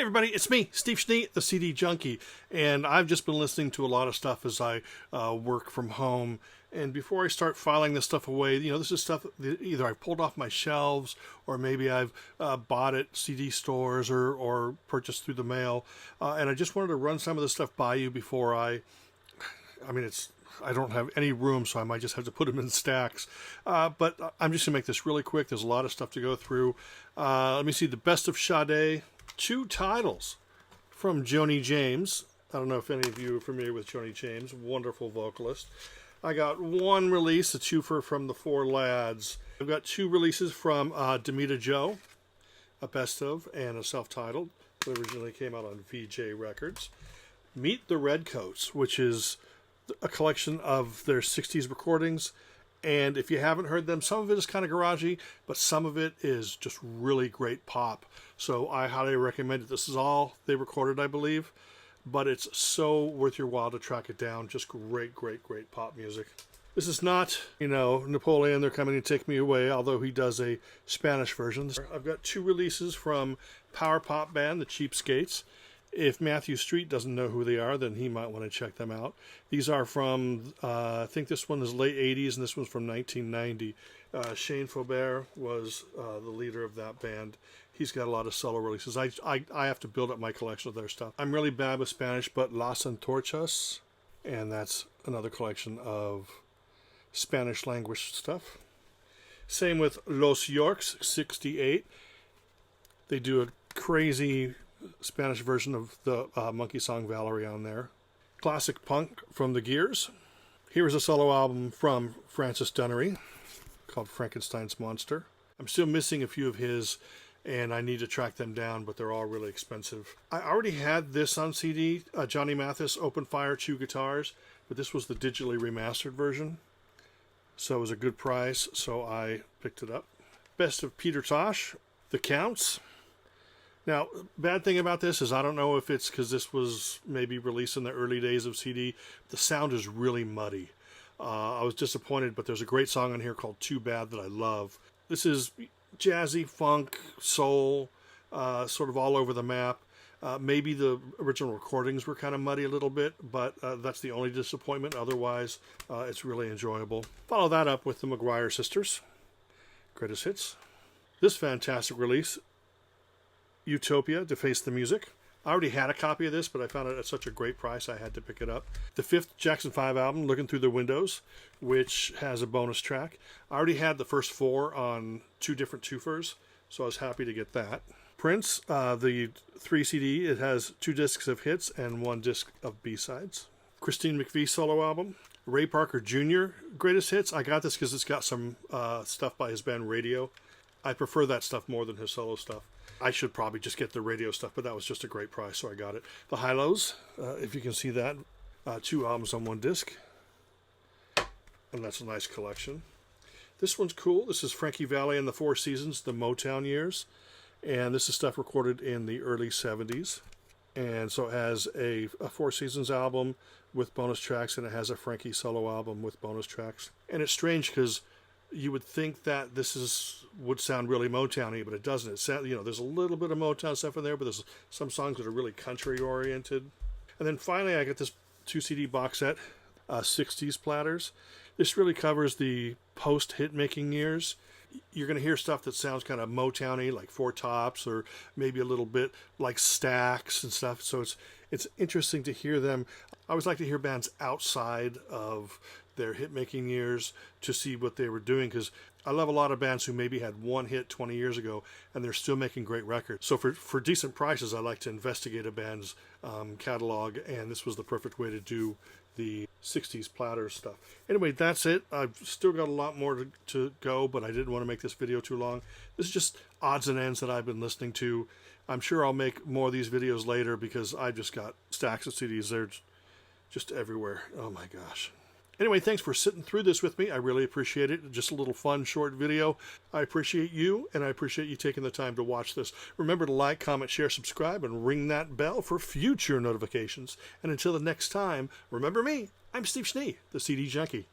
everybody, it's me, Steve Schnee, the CD Junkie, and I've just been listening to a lot of stuff as I work from home. And before I start filing this stuff away, you know, this is stuff that either I pulled off my shelves or maybe I've bought at CD stores or purchased through the mail. And I just wanted to run some of this stuff by you before I don't have any room, so I might just have to put them in stacks. But I'm just going to make this really quick. There's a lot of stuff to go through. Let me see. The Best of Sade, 2 titles from Joni James. I don't know if any of you are familiar with Joni James. Wonderful vocalist. I got 1 release, a twofer from the 4 Lads. I've got 2 releases from Demita Joe, a best of and a self-titled that originally came out on VJ Records. Meet the Redcoats, which is a collection of their 60s recordings. And if you haven't heard them, some of it is kind of garagey, but some of it is just really great pop. So I highly recommend it. This is all they recorded, I believe. But it's so worth your while to track it down. Just great, great, great pop music. This is not, you know, Napoleon, They're Coming to Take Me Away, although he does a Spanish version. I've got 2 releases from power pop band, the Cheapskates. If Matthew Street doesn't know who they are, then he might want to check them out. These are from, I think this one is late 80s, and this one's from 1990. Shane Faubert was the leader of that band. He's got a lot of solo releases. I have to build up my collection of their stuff. I'm really bad with Spanish, but Las Antorchas, and that's another collection of Spanish language stuff. Same with Los Yorks, 68. They do a crazy Spanish version of the monkey song Valerie on there. Classic punk from the Gears. Here's a solo album from Francis Dunnery called Frankenstein's Monster. I'm still missing a few of his, and I need to track them down, but they're all really expensive. I already had this on CD, Johnny Mathis Open Fire 2 guitars, but this was the digitally remastered version, so it was a good price, so I picked it up. Best of Peter Tosh, The Counts. Now, bad thing about this is I don't know if it's because this was maybe released in the early days of CD. The sound is really muddy. I was disappointed, but there's a great song on here called Too Bad that I love. This is jazzy, funk, soul, sort of all over the map. Maybe the original recordings were kind of muddy a little bit, but that's the only disappointment. Otherwise, it's really enjoyable. Follow that up with the Mcguire Sisters. Greatest hits. This fantastic release, Utopia, Deface the Music. I already had a copy of this, but I found it at such a great price I had to pick it up. The 5th Jackson 5 album, Looking Through the Windows, which has a bonus track. I already had the first 4 on 2 different twofers, so I was happy to get that. Prince, the 3 CD, it has 2 discs of hits and 1 disc of B-sides. Christine McVie solo album. Ray Parker Jr., Greatest Hits. I got this because it's got some stuff by his band Radio. I prefer that stuff more than his solo stuff. I should probably just get the Radio stuff, but that was just a great price, so I got it. The High-Lows, if you can see that, 2 albums on 1 disc, and that's a nice collection. This one's cool. This is Frankie Vale and the 4 Seasons, the Motown years, and this is stuff recorded in the early 70s. And so it has a 4 Seasons album with bonus tracks, and it has a Frankie solo album with bonus tracks. And it's strange because you would think that this would sound really Motown-y, but it doesn't. It sound, there's a little bit of Motown stuff in there, but there's some songs that are really country-oriented. And then finally, I got this 2 CD box set, 60s Platters. This really covers the post-hit-making years. You're going to hear stuff that sounds kind of Motown-y, like Four Tops, or maybe a little bit like Stax and stuff. So it's interesting to hear them. I always like to hear bands outside of their hit-making years to see what they were doing, because I love a lot of bands who maybe had 1 hit 20 years ago and they're still making great records. So for decent prices, I like to investigate a band's catalog, and this was the perfect way to do the 60s Platters stuff. Anyway, that's it. I've still got a lot more to go, but I didn't want to make this video too long. This is just odds and ends that I've been listening to. I'm sure I'll make more of these videos later because I've just got stacks of CDs. They're just everywhere. Oh my gosh. Anyway, thanks for sitting through this with me. I really appreciate it. Just a little fun, short video. I appreciate you, and I appreciate you taking the time to watch this. Remember to like, comment, share, subscribe, and ring that bell for future notifications. And until the next time, remember me. I'm Steve Schnee, the CD Junkie.